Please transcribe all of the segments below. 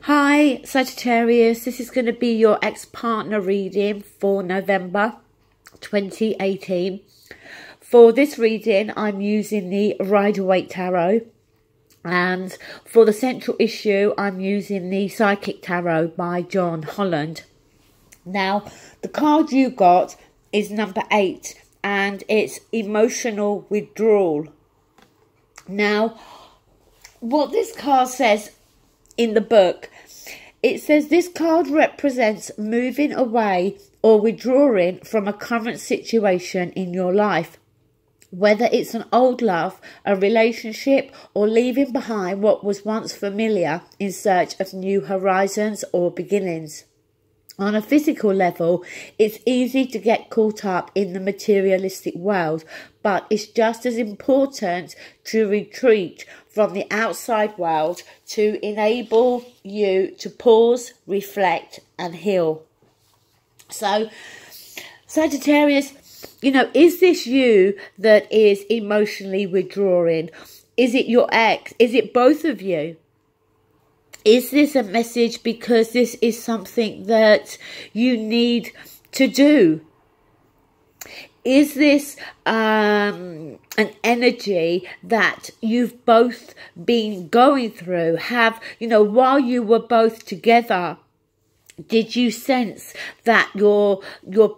Hi Sagittarius, this is going to be your ex-partner reading for November 2018. For this reading, I'm using the Rider Waite Tarot, and for the central issue, I'm using the Psychic Tarot by John Holland. Now, the card you got is number 8, and it's emotional withdrawal. Now, what this card says in the book, it says this card represents moving away or withdrawing from a current situation in your life, whether it's an old love, a relationship, or leaving behind what was once familiar in search of new horizons or beginnings. On a physical level, it's easy to get caught up in the materialistic world, but it's just as important to retreat from the outside world to enable you to pause, reflect, and heal. So, Sagittarius, is this you that is emotionally withdrawing? Is it your ex? Is it both of you? Is this a message because this is something that you need to do? Is this an energy that you've both been going through? While you were both together, did you sense that your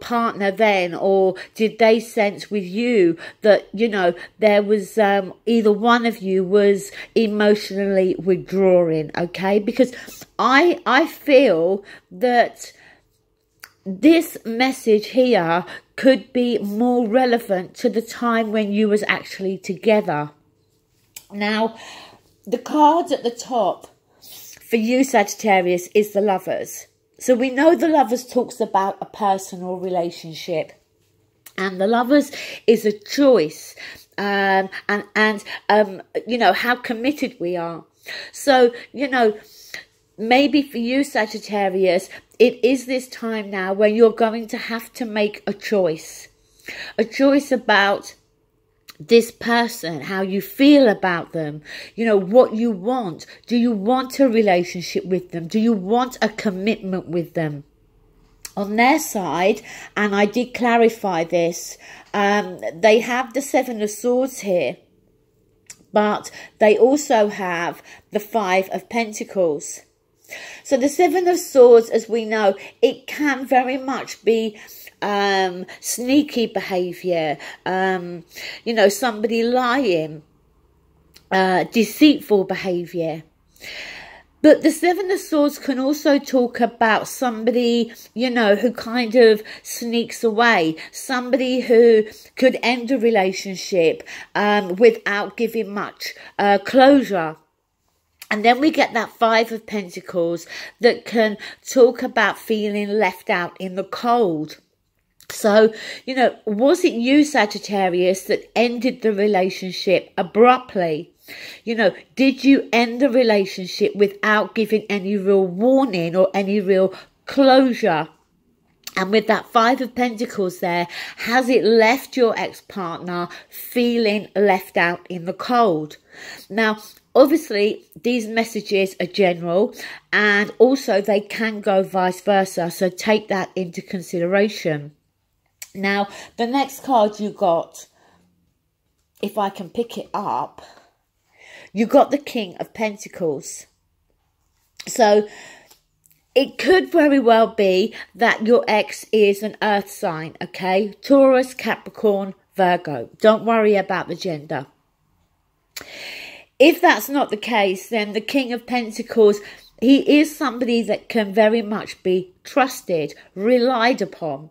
partner then, or did they sense with you that, there was either one of you was emotionally withdrawing, okay? Because I feel that this message here could be more relevant to the time when you was actually together. Now, the card at the top for you, Sagittarius, is the Lovers. So we know the Lovers talks about a personal relationship, and the Lovers is a choice, and how committed we are. So, maybe for you, Sagittarius, it is this time now where you're going to have to make a choice about this person, how you feel about them, what you want. Do you want a relationship with them? Do you want a commitment with them? On their side, and I did clarify this, they have the 7 of Swords here, but they also have the 5 of Pentacles. So the 7 of Swords, as we know, it can very much be sneaky behaviour, somebody lying, deceitful behaviour. But the 7 of Swords can also talk about somebody, who kind of sneaks away, somebody who could end a relationship without giving much closure. And then we get that 5 of Pentacles that can talk about feeling left out in the cold. So, was it you, Sagittarius, that ended the relationship abruptly? Did you end the relationship without giving any real warning or any real closure? And with that 5 of Pentacles there, has it left your ex-partner feeling left out in the cold? Now, obviously, these messages are general, and also they can go vice versa. So take that into consideration. Now, the next card you got, if I can pick it up, you got the King of Pentacles. So it could very well be that your ex is an earth sign, okay? Taurus, Capricorn, Virgo. Don't worry about the gender. If that's not the case, then the King of Pentacles, he is somebody that can very much be trusted, relied upon.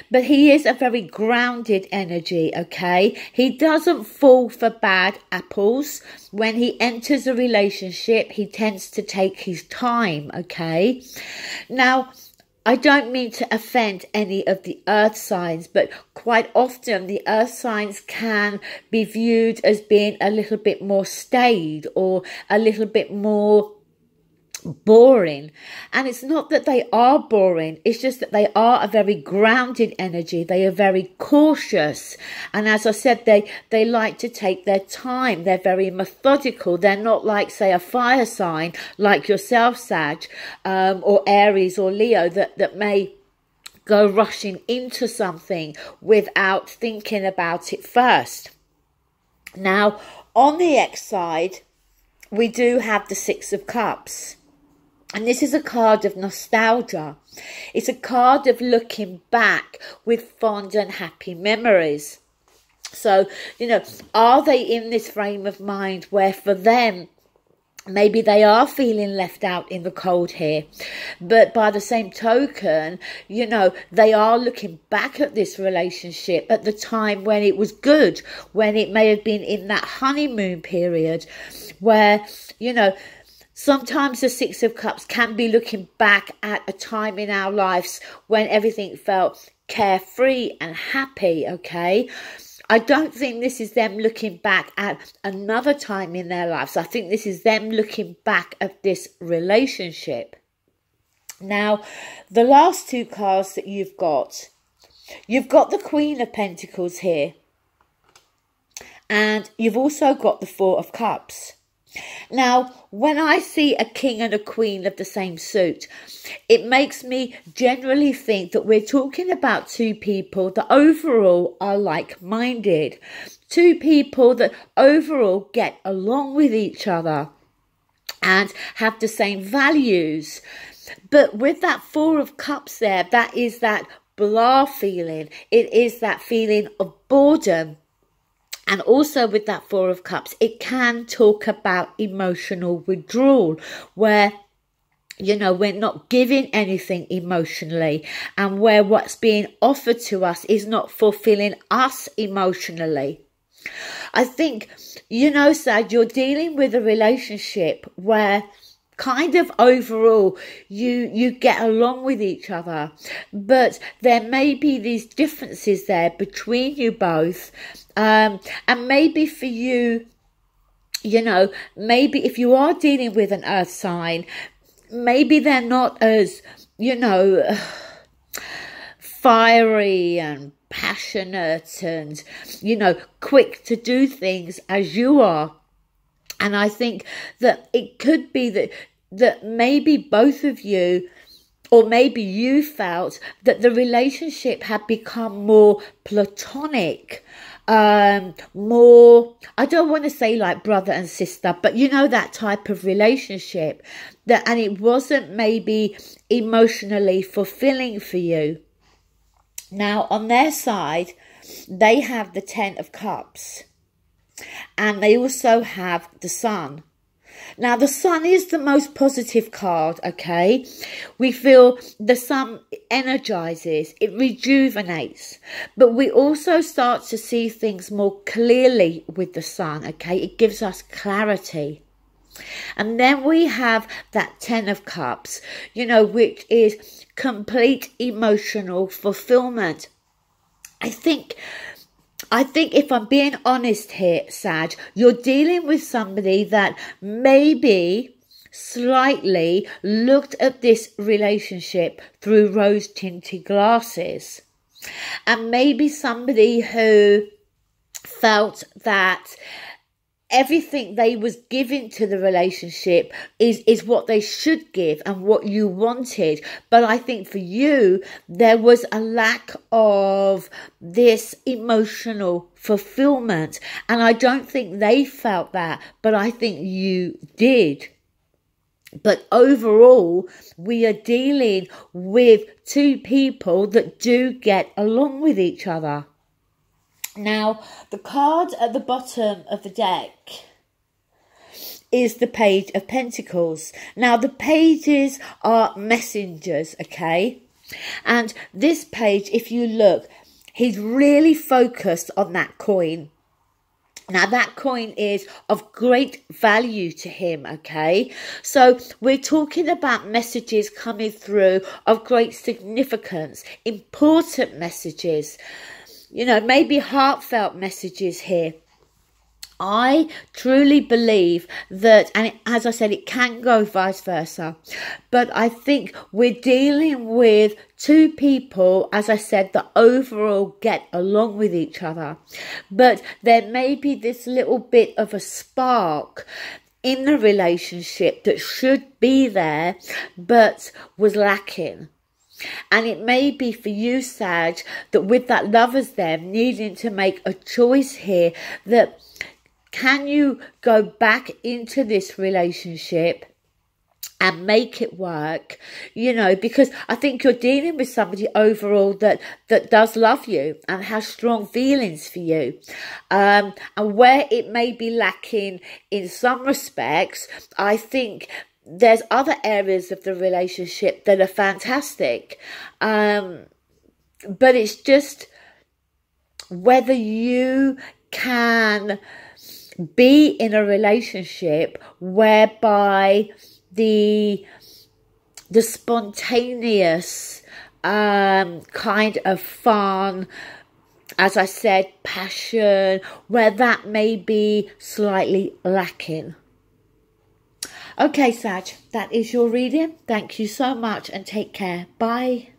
But he is a very grounded energy, okay? He doesn't fall for bad apples. When he enters a relationship, he tends to take his time, okay? Now, I don't mean to offend any of the earth signs, but quite often the earth signs can be viewed as being a little bit more staid or a little bit more boring. And it's not that they are boring, it's just that they are a very grounded energy. They are very cautious, and as I said, they like to take their time. They're very methodical. They're not like, say, a fire sign like yourself, Sag, or Aries or Leo, that may go rushing into something without thinking about it first. Now, on the X side, we do have the Six of Cups. And this is a card of nostalgia. It's a card of looking back with fond and happy memories. So, you know, are they in this frame of mind where for them, maybe they are feeling left out in the cold here, but by the same token, you know, they are looking back at this relationship at the time when it was good, when it may have been in that honeymoon period where, you know, sometimes the Six of Cups can be looking back at a time in our lives when everything felt carefree and happy, okay? I don't think this is them looking back at another time in their lives. I think this is them looking back at this relationship. Now, the last two cards that you've got the Queen of Pentacles here. And you've also got the Four of Cups. Now, when I see a king and a queen of the same suit, it makes me generally think that we're talking about two people that overall are like-minded. Two people that overall get along with each other and have the same values. But with that Four of Cups there, that is that blah feeling. It is that feeling of boredom. And also with that Four of Cups, it can talk about emotional withdrawal, where, you know, we're not giving anything emotionally, and where what's being offered to us is not fulfilling us emotionally. I think, you know, Sag, you're dealing with a relationship where kind of overall you get along with each other, but there may be these differences there between you both. And maybe for you, you know, maybe if you are dealing with an earth sign, maybe they're not as, you know, fiery and passionate and, you know, quick to do things as you are. And I think that it could be that maybe both of you, or maybe you felt that the relationship had become more platonic, more, I don't want to say like brother and sister, but you know, that type of relationship, and it wasn't maybe emotionally fulfilling for you. Now, on their side, they have the Ten of Cups, and they also have the Sun. Now, the Sun is the most positive card, okay? We feel the Sun energizes, it rejuvenates, but we also start to see things more clearly with the Sun, okay? It gives us clarity. And then we have that Ten of Cups, you know, which is complete emotional fulfillment. I think if I'm being honest here, Sag, you're dealing with somebody that maybe slightly looked at this relationship through rose-tinted glasses. And maybe somebody who felt that everything they was giving to the relationship is what they should give and what you wanted. But I think for you, there was a lack of this emotional fulfillment. And I don't think they felt that, but I think you did. But overall, we are dealing with two people that do get along with each other. Now, the card at the bottom of the deck is the Page of Pentacles. Now, the pages are messengers, okay? And this page, if you look, he's really focused on that coin. Now, that coin is of great value to him, okay? So we're talking about messages coming through of great significance, important messages. You know, maybe heartfelt messages here. I truly believe that, and as I said, it can go vice versa, but I think we're dealing with two people, as I said, that overall get along with each other, but there may be this little bit of a spark in the relationship that should be there, but was lacking. And it may be for you, Sag, that with that lovers them needing to make a choice here, that can you go back into this relationship and make it work, you know, because I think you're dealing with somebody overall that does love you and has strong feelings for you. And where it may be lacking in some respects, I think there's other areas of the relationship that are fantastic. But it's just whether you can be in a relationship whereby the spontaneous kind of fun, as I said, passion, where that may be slightly lacking. Okay, Sag, that is your reading. Thank you so much and take care. Bye.